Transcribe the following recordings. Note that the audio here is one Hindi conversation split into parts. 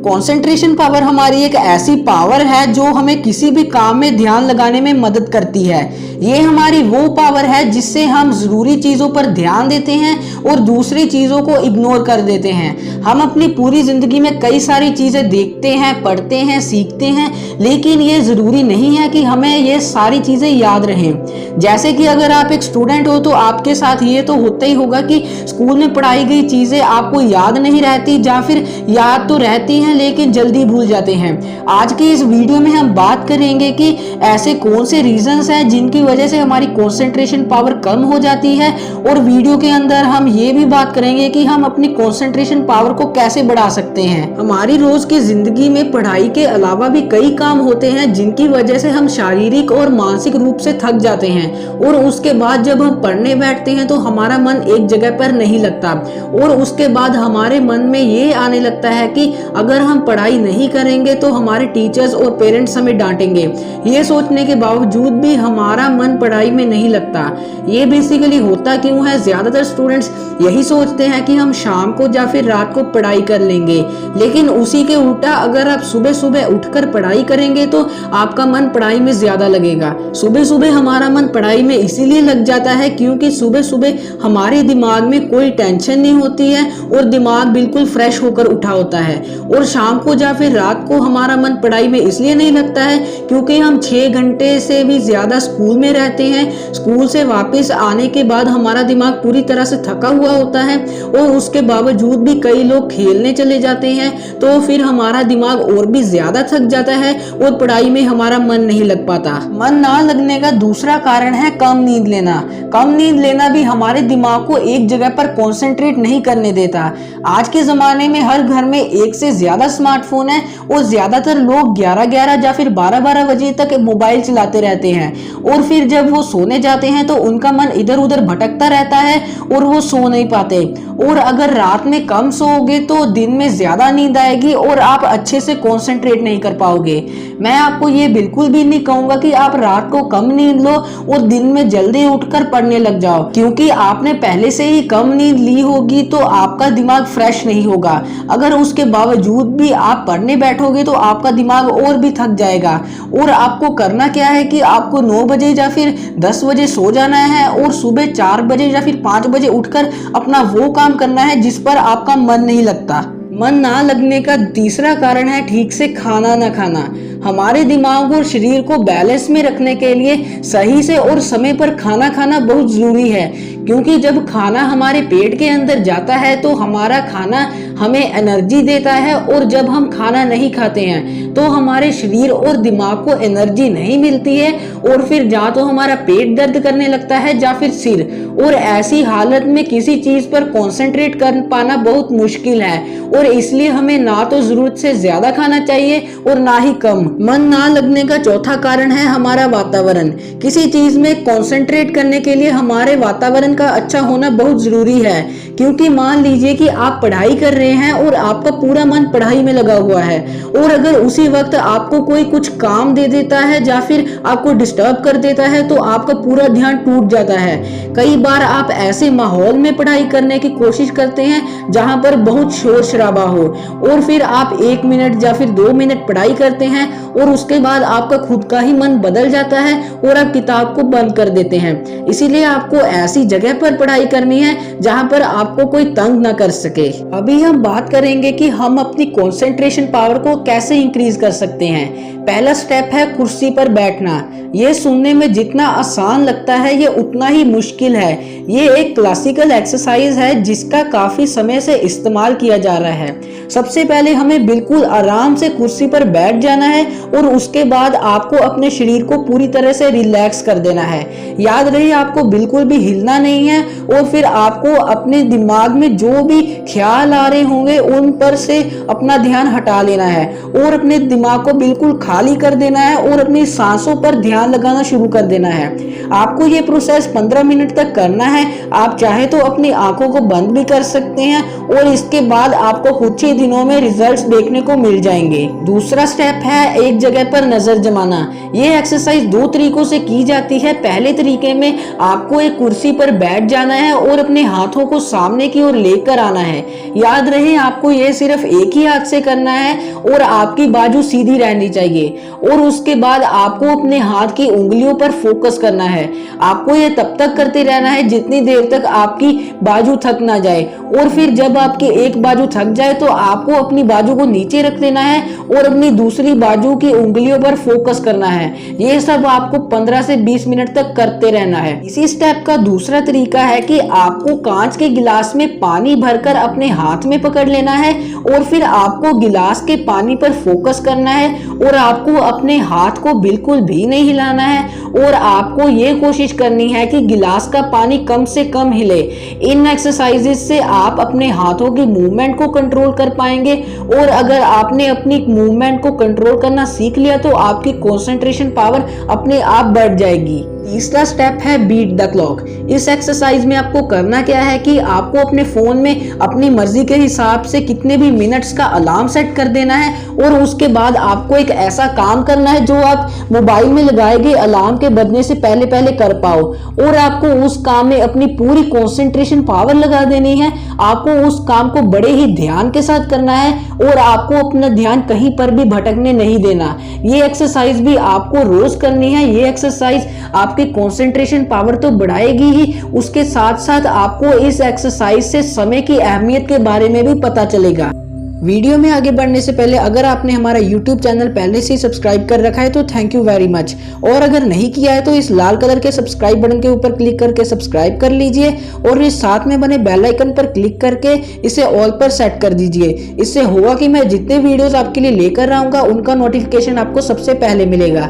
कंसंट्रेशन पावर हमारी एक ऐसी पावर है जो हमें किसी भी काम में ध्यान लगाने में मदद करती है। ये हमारी वो पावर है जिससे हम जरूरी चीजों पर ध्यान देते हैं और दूसरी चीजों को इग्नोर कर देते हैं। हम अपनी पूरी जिंदगी में कई सारी चीजें देखते हैं, पढ़ते हैं, सीखते हैं, लेकिन ये जरूरी नहीं है कि हमें ये सारी चीजें याद रहें। जैसे कि अगर आप एक स्टूडेंट हो तो आपके साथ ये तो होता ही होगा कि स्कूल में पढ़ाई गई चीजें आपको याद नहीं रहती, या फिर याद तो रहती हैं लेकिन जल्दी भूल जाते हैं। आज की इस वीडियो में हम बात करेंगे कि ऐसे कौन से रीजंस हैं जिनकी वजह से हमारी कंसंट्रेशन पावर कम हो जाती है, और वीडियो के अंदर हम ये भी बात करेंगे कि हम अपनी कंसंट्रेशन पावर को कैसे बढ़ा सकते हैं। हमारी रोज की जिंदगी में पढ़ाई के अलावा भी कई काम होते हैं जिनकी वजह से हम शारीरिक और मानसिक रूप से थक जाते हैं, और उसके बाद जब हम पढ़ने बैठते हैं तो हमारा मन एक जगह पर नहीं लगता, और उसके बाद हमारे मन में ये आने लगता है कि अगर हम पढ़ाई नहीं करेंगे तो हमारे टीचर्स और पेरेंट्स हमें डांटेंगे। ये सोचने के बावजूद भी हमारा मन पढ़ाई में नहीं लगता। ये बेसिकली होता क्यों है? ज्यादातर स्टूडेंट्स यही सोचते हैं कि हम शाम को या फिर रात को पढ़ाई कर लेंगे, लेकिन उसी के उल्टा अगर आप सुबह सुबह उठकर पढ़ाई करेंगे तो आपका मन पढ़ाई में ज्यादा लगेगा। सुबह सुबह हमारा मन पढ़ाई में इसीलिए लग जाता है क्योंकि सुबह सुबह हमारे दिमाग में कोई टेंशन नहीं होती है और दिमाग बिल्कुल फ्रेश होकर उठा होता है। और शाम को या फिर रात को हमारा मन पढ़ाई में इसलिए नहीं लगता है क्योंकि हम 6 घंटे से भी ज्यादा स्कूल में रहते हैं। स्कूल से वापस आने के बाद हमारा दिमाग पूरी तरह से थका हुआ होता है, और उसके बावजूद भी कई लोग खेलने चले जाते हैं, तो फिर हमारा दिमाग और भी ज्यादा थक जाता है और पढ़ाई में हमारा मन नहीं लग पाता। मन ना लगने का दूसरा कारण है कम नींद लेना। कम नींद लेना भी हमारे दिमाग को एक जगह पर कॉन्सेंट्रेट नहीं करने देता। आज के जमाने में हर घर में एक से ज्यादा स्मार्टफोन है, और ज्यादातर लोग 11-11 या फिर 12-12 बजे तक मोबाइल चलाते रहते हैं, और फिर जब वो सोने जाते हैं तो उनका मन इधर उधर भटकता रहता है और वो सो नहीं पाते। और अगर रात में कम सोओगे तो दिन में ज्यादा नींद आएगी और आप अच्छे से कॉन्सेंट्रेट नहीं कर पाओगे। मैं आपको ये बिल्कुल भी नहीं कहूंगा कि आप रात को कम नींद लो और दिन में जल्दी उठकर पढ़ने लग जाओ, क्योंकि आपने पहले से ही कम नींद ली होगी तो आपका दिमाग फ्रेश नहीं होगा। अगर उसके बावजूद भी आप पढ़ने बैठोगे तो आपका दिमाग और भी थक जाएगा। और आपको करना क्या है कि आपको 9 बजे या फिर 10 बजे सो जाना है, और सुबह 4 बजे या फिर 5 बजे उठकर अपना वो काम करना है जिस पर आपका मन नहीं लगता। मन ना लगने का तीसरा कारण है ठीक से खाना ना खाना। हमारे दिमाग और शरीर को बैलेंस में रखने के लिए सही से और समय पर खाना खाना बहुत जरूरी है, क्योंकि जब खाना हमारे पेट के अंदर जाता है तो हमारा खाना हमें एनर्जी देता है, और जब हम खाना नहीं खाते हैं तो हमारे शरीर और दिमाग को एनर्जी नहीं मिलती है, और फिर या तो हमारा पेट दर्द करने लगता है या फिर सिर, और ऐसी हालत में किसी चीज पर कंसंट्रेट कर पाना बहुत मुश्किल है। और इसलिए हमें ना तो जरूरत से ज्यादा खाना चाहिए और ना ही कम। मन ना लगने का चौथा कारण है हमारा वातावरण। किसी चीज में कंसंट्रेट करने के लिए हमारे वातावरण का अच्छा होना बहुत जरूरी है, क्योंकि मान लीजिए कि आप पढ़ाई कर रहे हैं और आपका पूरा मन पढ़ाई में लगा हुआ है, और अगर उसी वक्त आपको कोई कुछ काम दे देता है या फिर आपको डिस्टर्ब कर देता है तो आपका पूरा ध्यान टूट जाता है। कई बार आप ऐसे माहौल में पढ़ाई करने की कोशिश करते हैं जहां पर बहुत शोर शराबा हो, और फिर आप 1 मिनट या फिर 2 मिनट पढ़ाई करते हैं और उसके बाद आपका खुद का ही मन बदल जाता है और आप किताब को बंद कर देते हैं। इसीलिए आपको ऐसी जगह पर पढ़ाई करनी है जहां पर आपको कोई तंग ना कर सके। अभी हम बात करेंगे कि हम अपनी कंसंट्रेशन पावर को कैसे इंक्रीज कर सकते हैं। पहला स्टेप है कुर्सी पर बैठना। ये सुनने में जितना आसान लगता है ये उतना ही मुश्किल है। ये एक क्लासिकल एक्सरसाइज है जिसका काफी समय से इस्तेमाल किया जा रहा है। सबसे पहले हमें बिल्कुल आराम से कुर्सी पर बैठ जाना है, और उसके बाद आपको अपने शरीर को पूरी तरह से रिलैक्स कर देना है। याद रहे आपको बिल्कुल भी हिलना नहीं है, और फिर आपको अपने दिमाग में जो भी ख्याल आ रहे होंगे उन पर से अपना ध्यान हटा लेना है, और अपने दिमाग को बिल्कुल खाली कर देना है और अपनी सांसों पर ध्यान लगाना शुरू कर देना है। आपको ये प्रोसेस 15 मिनट तक करना है। आप चाहे तो अपनी आंखों को बंद भी कर सकते हैं और इसके बाद आपको कुछ ही दिनों में रिजल्ट्स देखने को मिल जाएंगे। दूसरा स्टेप है एक जगह पर नजर जमाना। ये एक्सरसाइज 2 तरीकों से की जाती है। पहले तरीके में आपको एक कुर्सी पर बैठ जाना है और अपने हाथों को सामने की ओर लेकर आना है। याद रहे आपको ये सिर्फ एक ही हाथ से करना है और आपकी बाजू सीधी रहनी चाहिए। और उसके बाद आपको अपने हाथ की उंगलियों पर फोकस करना है। आपको ये तब तक करते रहना है जितनी देर तक आपकी बाजू थक ना जाए। और फिर जब आपकी एक बाजू थक जाए तो आपको अपनी बाजू को नीचे रख देना है और अपनी दूसरी बाजू की उंगलियों पर फोकस करना है। ये सब आपको 15 से 20 मिनट तक करते रहना है। इसी स्टेप का दूसरा तरीका है कि आपको कांच के गिलास में पानी भरकर अपने हाथ में पकड़ लेना है और फिर आपको गिलास के पानी पर फोकस करना है और आपको अपने हाथ को बिल्कुल भी नहीं हिलाना है और आपको ये कोशिश करनी है कि गिलास का पानी कम से कम हिले। इन एक्सरसाइजेस से आप अपने हाथों की मूवमेंट को कंट्रोल कर पाएंगे और अगर आपने अपनी मूवमेंट को कंट्रोल करना सीख लिया तो आपकी कंसंट्रेशन पावर अपने आप बढ़ जाएगी। तीसरा स्टेप है बीट द क्लॉक। इस एक्सरसाइज में आपको करना क्या है कि आपको अपने फोन में अपनी मर्जी के हिसाब से कितने भी मिनट्स का अलार्म सेट कर देना है और उसके बाद आपको एक ऐसा काम करना है जो आप मोबाइल में लगाए गए अलार्म के बजने से पहले पहले कर पाओ और आपको उस काम में अपनी पूरी कंसंट्रेशन पावर लगा देनी है। आपको उस काम को बड़े ही ध्यान के साथ करना है और आपको अपना ध्यान कहीं पर भी भटकने नहीं देना। ये एक्सरसाइज भी आपको रोज करनी है। ये एक्सरसाइज आपकी कंसंट्रेशन पावर तो बढ़ाएगी ही, उसके साथ साथ आपको इस एक्सरसाइज से समय की अहमियत के बारे में भी पता चलेगा। वीडियो में आगे बढ़ने से पहले अगर आपने हमारा YouTube चैनल पहले से ही सब्सक्राइब कर रखा है तो थैंक यू वेरी मच, और अगर नहीं किया है तो इस लाल कलर के सब्सक्राइब बटन के ऊपर क्लिक करके सब्सक्राइब कर लीजिए और इस साथ में बने बेल आइकन पर क्लिक करके इसे ऑल पर सेट कर दीजिए। इससे होगा कि मैं जितने वीडियोस आपके लिए लेकर आऊंगा उनका नोटिफिकेशन आपको सबसे पहले मिलेगा।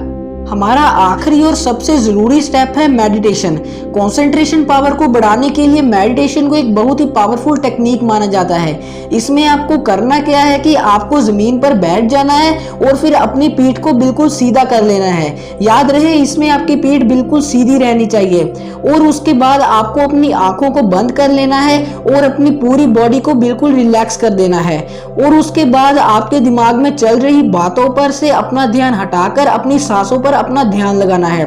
हमारा आखिरी और सबसे जरूरी स्टेप है मेडिटेशन। कंसंट्रेशन पावर को बढ़ाने के लिए मेडिटेशन को एक बहुत ही पावरफुल टेक्निक माना जाता है। इसमें आपको करना क्या है कि आपको जमीन पर बैठ जाना है और फिर अपनी पीठ को बिल्कुल सीधा कर लेना है। याद रहे इसमें आपकी पीठ बिल्कुल सीधी रहनी चाहिए और उसके बाद आपको अपनी आंखों को बंद कर लेना है और अपनी पूरी बॉडी को बिल्कुल रिलैक्स कर देना है और उसके बाद आपके दिमाग में चल रही बातों पर से अपना ध्यान हटाकर अपनी सांसों पर अपना ध्यान लगाना है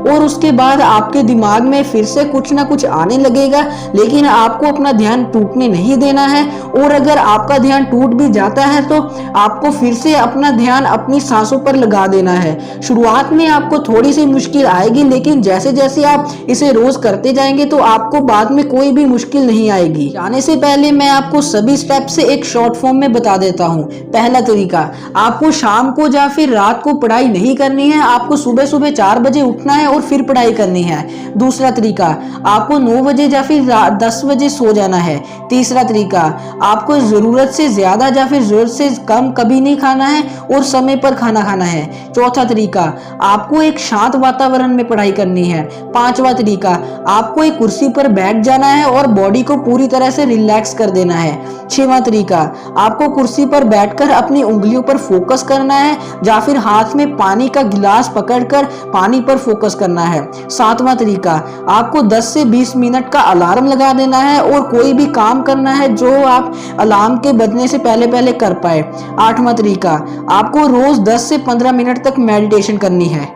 और उसके बाद आपके दिमाग में फिर से कुछ ना कुछ आने लगेगा, लेकिन आपको अपना ध्यान टूटने नहीं देना है। और अगर आपका ध्यान टूट भी जाता है तो आपको फिर से अपना ध्यान अपनी सांसों पर लगा देना है। शुरुआत में आपको थोड़ी सी मुश्किल आएगी, लेकिन जैसे जैसे आप इसे रोज करते जाएंगे तो आपको बाद में कोई भी मुश्किल नहीं आएगी। जाने से पहले मैं आपको सभी स्टेप से एक शॉर्ट फॉर्म में बता देता हूँ। पहला तरीका, आपको शाम को या फिर रात को पढ़ाई नहीं करनी है, आपको सुबह सुबह 4 बजे उठना है और फिर पढ़ाई करनी है। दूसरा तरीका, आपको 9 बजे या फिर 10 बजे सो जाना है। तीसरा तरीका, आपको जरूरत से ज्यादा या फिर जरूरत से कम कभी नहीं खाना है और समय पर खाना खाना है। चौथा तरीका, आपको एक शांत वातावरण में पढ़ाई करनी है। पांचवा तरीका, आपको एक कुर्सी पर बैठ जाना है और बॉडी को पूरी तरह से रिलैक्स कर देना है। छठवां तरीका, आपको कुर्सी पर बैठकर अपनी उंगलियों पर फोकस करना है या फिर हाथ में पानी का गिलास पकड़कर पानी पर फोकस करना है। सातवां तरीका, आपको 10 से 20 मिनट का अलार्म लगा देना है और कोई भी काम करना है जो आप अलार्म के बजने से पहले पहले कर पाए। आठवां तरीका, आपको रोज 10 से 15 मिनट तक मेडिटेशन करनी है।